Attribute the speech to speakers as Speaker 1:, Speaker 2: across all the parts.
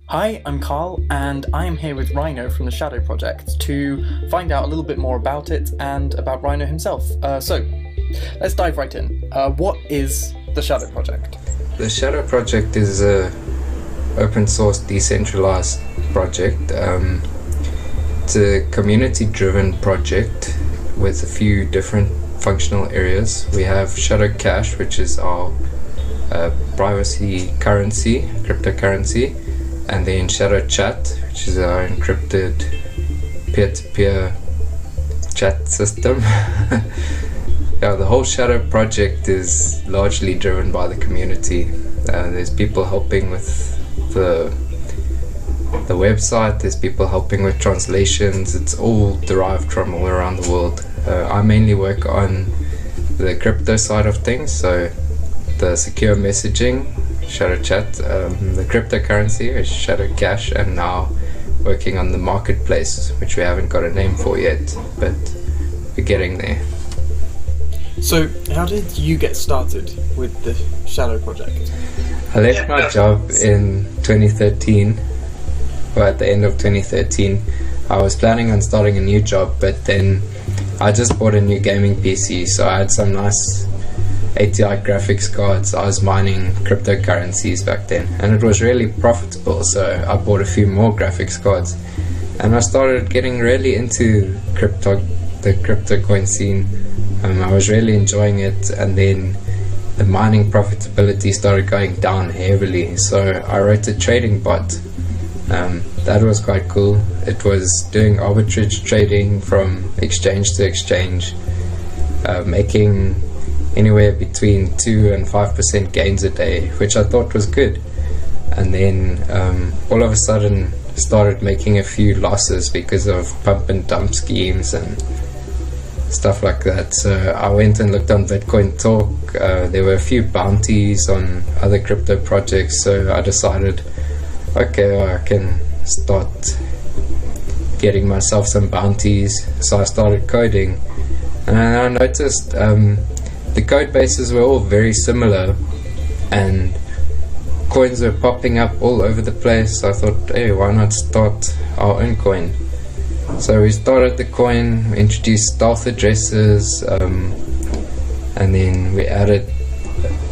Speaker 1: Hi, I'm Carl, and I am here with Ryno from the Shadow Project to find out a little bit more about it and about Ryno himself. So, let's dive right in. What is the Shadow Project?
Speaker 2: The Shadow Project is a open source decentralized project. It's a community-driven project with a few different functional areas. We have Shadow Cash, which is our privacy currency, cryptocurrency, and then Shadow Chat, which is our encrypted peer-to-peer chat system. Yeah, the whole Shadow project is largely driven by the community. There's people helping with the website, there's people helping with translations. It's all derived from all around the world. I mainly work on the crypto side of things, so the secure messaging, Shadow Chat, the cryptocurrency is Shadow Cash, and now working on the marketplace, which we haven't got a name for yet, but we're getting there.
Speaker 1: So, how did you get started with the Shadow Project?
Speaker 2: I left my job in 2013, or at the end of 2013. I was planning on starting a new job, but then I just bought a new gaming PC, so I had some nice ATI graphics cards. I was mining cryptocurrencies back then, and it was really profitable, so I bought a few more graphics cards, and I started getting really into the crypto coin scene. I was really enjoying it, and then the mining profitability started going down heavily, so I wrote a trading bot. That was quite cool. It was doing arbitrage trading from exchange to exchange, making anywhere between 2 and 5% gains a day, which I thought was good. And then all of a sudden started making a few losses because of pump and dump schemes and stuff like that. So I went and looked on Bitcoin Talk. There were a few bounties on other crypto projects, so I decided, okay, I can start getting myself some bounties. So I started coding, and I noticed the code bases were all very similar, and coins were popping up all over the place. So I thought, hey, why not start our own coin? So we started the coin, introduced stealth addresses, and then we added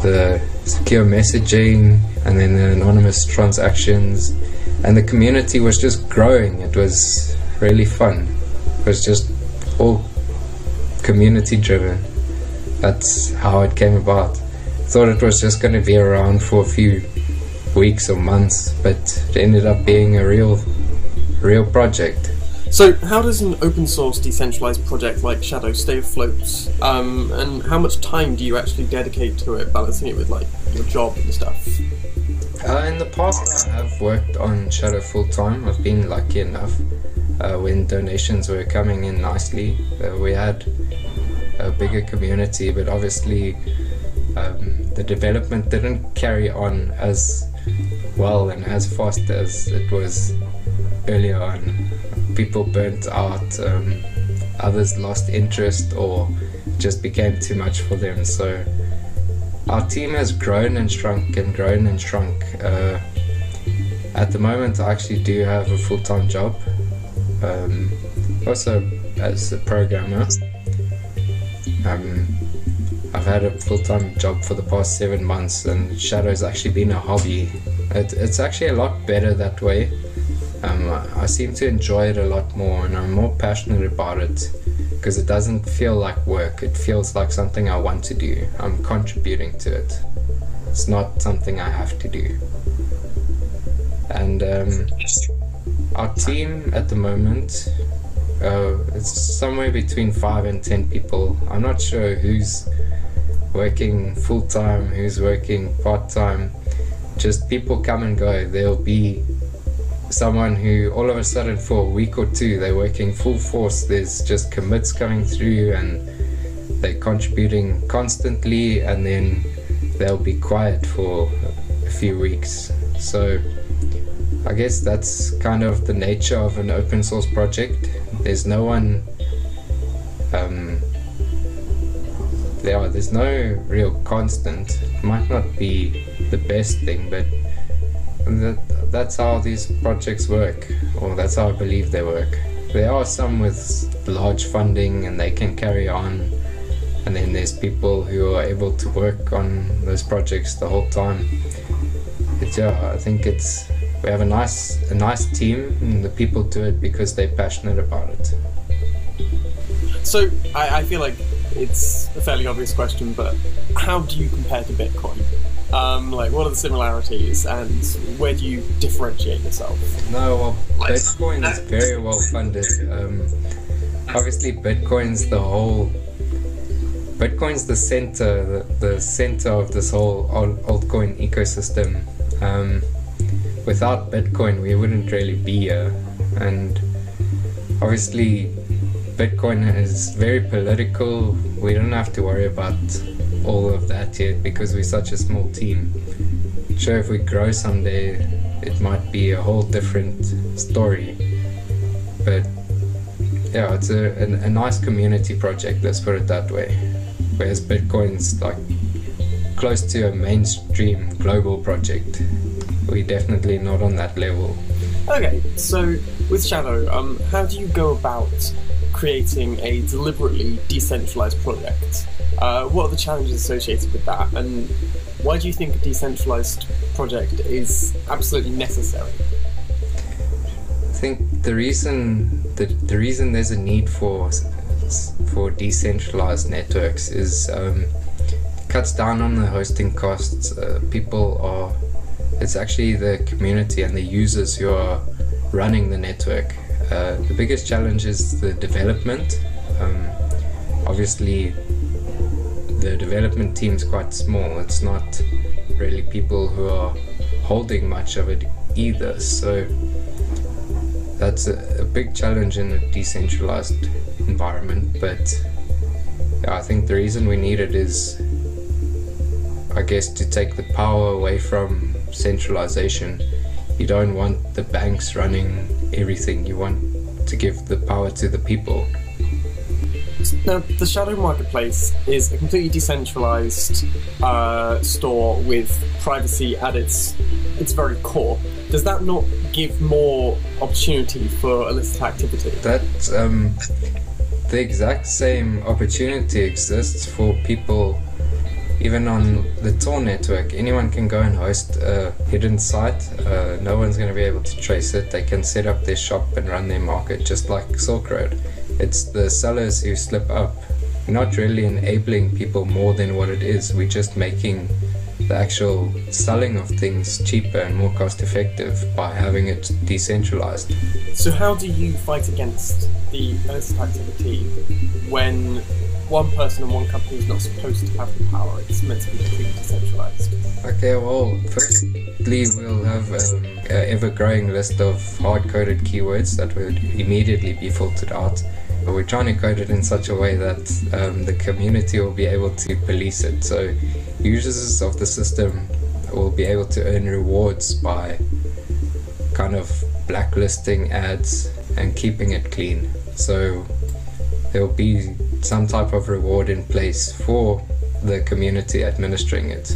Speaker 2: the secure messaging, and then the anonymous transactions, and the community was just growing. It was really fun. It was just all community driven. That's how it came about. Thought it was just going to be around for a few weeks or months, but it ended up being a real project.
Speaker 1: So, how does an open source decentralized project like Shadow stay afloat? And how much time do you actually dedicate to it, balancing it with like your job and stuff?
Speaker 2: In the past, I have worked on Shadow full time. I've been lucky enough when donations were coming in nicely. We had a bigger community, but obviously the development didn't carry on as well and as fast as it was earlier on. People burnt out, others lost interest, or just became too much for them. So our team has grown and shrunk and grown and shrunk. At the moment, I actually do have a full-time job, also as a programmer. I've had a full-time job for the past 7 months, and Shadow's actually been a hobby. It's actually a lot better that way. I seem to enjoy it a lot more, and I'm more passionate about it because it doesn't feel like work. It feels like something I want to do. I'm contributing to it. It's not something I have to do. And our team at the moment, it's somewhere between 5 and 10 people. I'm not sure who's working full-time, who's working part-time. Just people come and go. There'll be someone who all of a sudden for a week or two they're working full force. There's just commits coming through and they're contributing constantly, and then they'll be quiet for a few weeks. So I guess that's kind of the nature of an open source project. There's no one there's no real constant. It might not be the best thing, but that's how these projects work, or that's how I believe they work. There are some with large funding and they can carry on, and then there's people who are able to work on those projects the whole time. But yeah, I think we have a nice team, and the people do it because they're passionate about it.
Speaker 1: So I feel like it's a fairly obvious question, but how do you compare to Bitcoin? Like, what are the similarities, and where do you differentiate yourself?
Speaker 2: No, well, Bitcoin is very well funded. Obviously, Bitcoin's the center of this whole altcoin ecosystem. Without Bitcoin, we wouldn't really be here. And obviously, Bitcoin is very political. We don't have to worry about all of that yet because we're such a small team. Sure, if we grow someday, it might be a whole different story. But yeah, it's a nice community project, let's put it that way. Whereas Bitcoin's like close to a mainstream global project. We're definitely not on that level.
Speaker 1: Okay, so with Shadow, how do you go about creating a deliberately decentralized project? What are the challenges associated with that, and why do you think a decentralized project is absolutely necessary?
Speaker 2: I think the reason there's a need for decentralized networks is cuts down on the hosting costs. It's actually the community and the users who are running the network. The biggest challenge is the development. Obviously, the development team's quite small. It's not really people who are holding much of it either. So that's a big challenge in a decentralized environment. But yeah, I think the reason we need it is, I guess, to take the power away from centralization. You don't want the banks running everything. You want to give the power to the people.
Speaker 1: Now, the Shadow Marketplace is a completely decentralized store with privacy at its very core. Does that not give more opportunity for illicit activity?
Speaker 2: The exact same opportunity exists for people. Even on the Tor network, anyone can go and host a hidden site. No one's going to be able to trace it. They can set up their shop and run their market just like Silk Road. It's the sellers who slip up. We're not really enabling people more than what it is. We're just making the actual selling of things cheaper and more cost effective by having it decentralized.
Speaker 1: So how do you fight against the illicit activity when one person and one company is not supposed to have the power? It's meant to be completely decentralized.
Speaker 2: Okay, well, firstly we'll have an ever-growing list of hard-coded keywords that would immediately be filtered out. But we're trying to code it in such a way that the community will be able to police it. So users of the system will be able to earn rewards by kind of blacklisting ads and keeping it clean. So there will be some type of reward in place for the community administering it.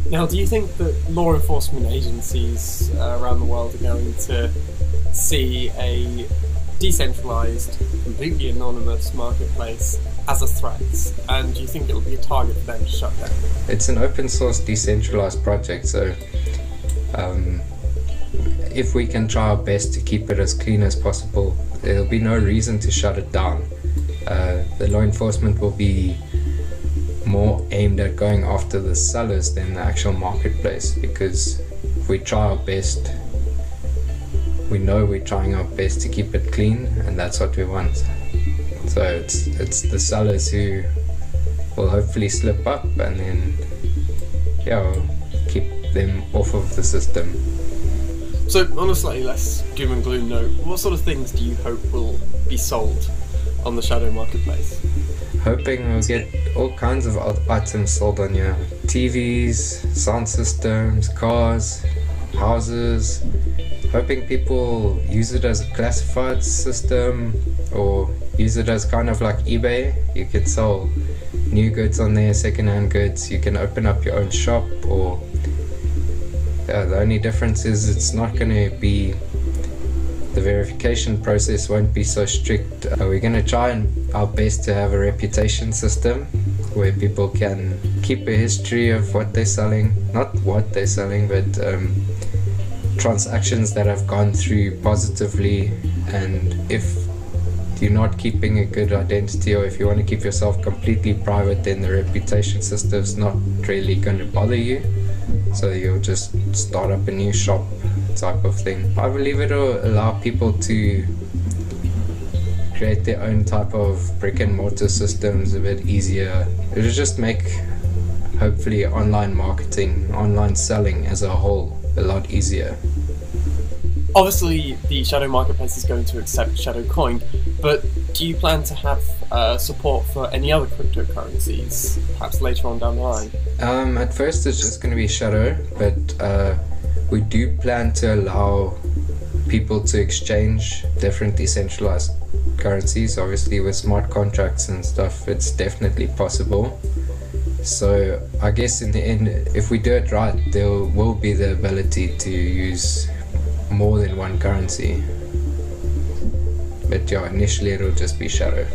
Speaker 1: Now, do you think that law enforcement agencies around the world are going to see a decentralized, completely anonymous marketplace as a threat, and do you think it will be a target for them to shut down?
Speaker 2: It's an open source decentralized project, so if we can try our best to keep it as clean as possible, there'll be no reason to shut it down. The law enforcement will be more aimed at going after the sellers than the actual marketplace, because if we try our best, we know we're trying our best to keep it clean, and that's what we want. So it's the sellers who will hopefully slip up, and then we'll keep them off of the system.
Speaker 1: So on a slightly less doom and gloom note, what sort of things do you hope will be sold on the Shadow Marketplace?
Speaker 2: Hoping we'll get all kinds of items sold on here. TVs, sound systems, cars, houses. Hoping people use it as a classified system, or use it as kind of like eBay. You could sell new goods on there, second-hand goods. You can open up your own shop, or The only difference is it's not going to be, the verification process won't be so strict. We're going to try our best to have a reputation system where people can keep a history of what they're selling, not what they're selling, but transactions that have gone through positively. And if you're not keeping a good identity, or if you want to keep yourself completely private, then the reputation system's not really going to bother you. So you'll just start up a new shop type of thing. I believe it'll allow people to create their own type of brick and mortar systems a bit easier. It'll just make, hopefully, online marketing, online selling as a whole a lot easier.
Speaker 1: Obviously, the Shadow Marketplace is going to accept Shadow Coin, but do you plan to have support for any other cryptocurrencies, perhaps later on down the line?
Speaker 2: At first it's just going to be Shadow, but we do plan to allow people to exchange different decentralized currencies. Obviously, with smart contracts and stuff, it's definitely possible. So I guess in the end, if we do it right, there will be the ability to use more than one currency. But yeah, initially it'll just be Shadow.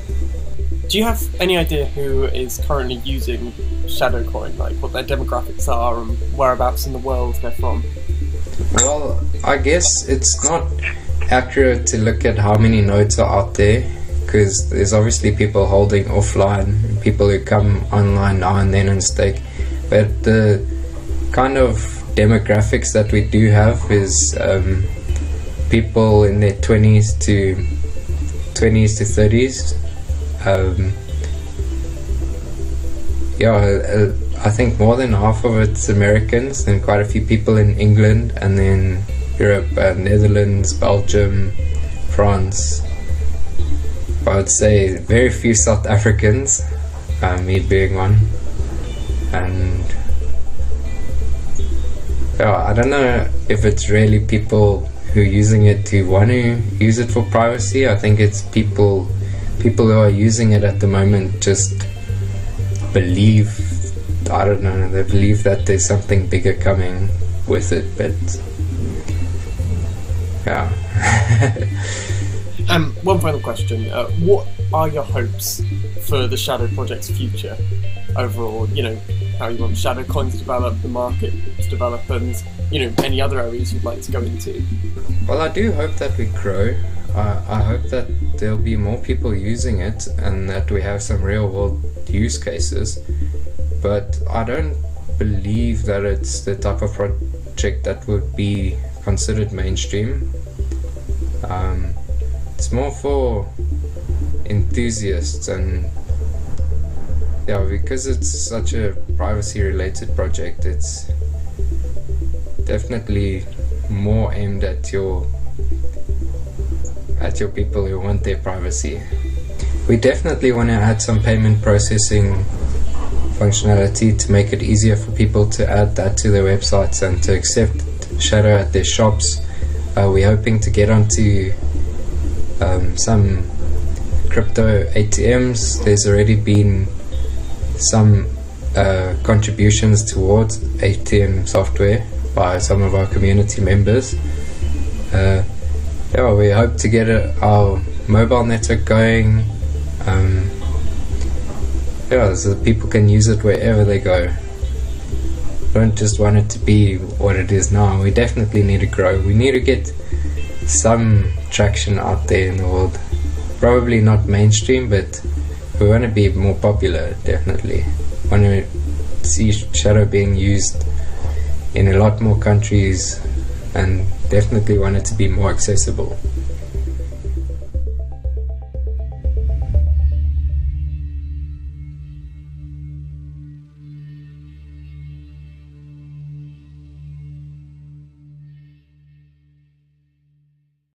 Speaker 1: Do you have any idea who is currently using Shadow Coin, like what their demographics are and whereabouts in the world they're from?
Speaker 2: Well, I guess it's not accurate to look at how many nodes are out there, because there's obviously people holding offline, people who come online now and then and stake. But the kind of demographics that we do have is people in their 20s to 30s. I think more than half of it's Americans, and quite a few people in England, and then Europe, Netherlands, Belgium, France. I would say very few South Africans, me being one. And I don't know if it's really people who are using it who want to use it for privacy. I think it's people who are using it at the moment just believe, I don't know, they believe that there's something bigger coming with it, but yeah.
Speaker 1: One final question. What are your hopes for the Shadow Project's future overall? You know, how you want Shadow Coins to develop, the market to develop, and, you know, any other areas you'd like to go into?
Speaker 2: Well, I do hope that we grow. I hope that there'll be more people using it and that we have some real world use cases. But I don't believe that it's the type of project that would be considered mainstream. It's more for enthusiasts, and because it's such a privacy related project, it's definitely more aimed at your people who want their privacy. We definitely want to add some payment processing functionality to make it easier for people to add that to their websites and to accept Shadow at their shops. We're hoping to get onto some crypto ATMs. There's already been some contributions towards ATM software by some of our community members. We hope to get our mobile network going, so that people can use it wherever they go. Don't just want it to be what it is now. We definitely need to grow. We need to get some traction out there in the world. Probably not mainstream, but we want to be more popular, definitely. Want to see Shadow being used in a lot more countries, and definitely want it to be more accessible.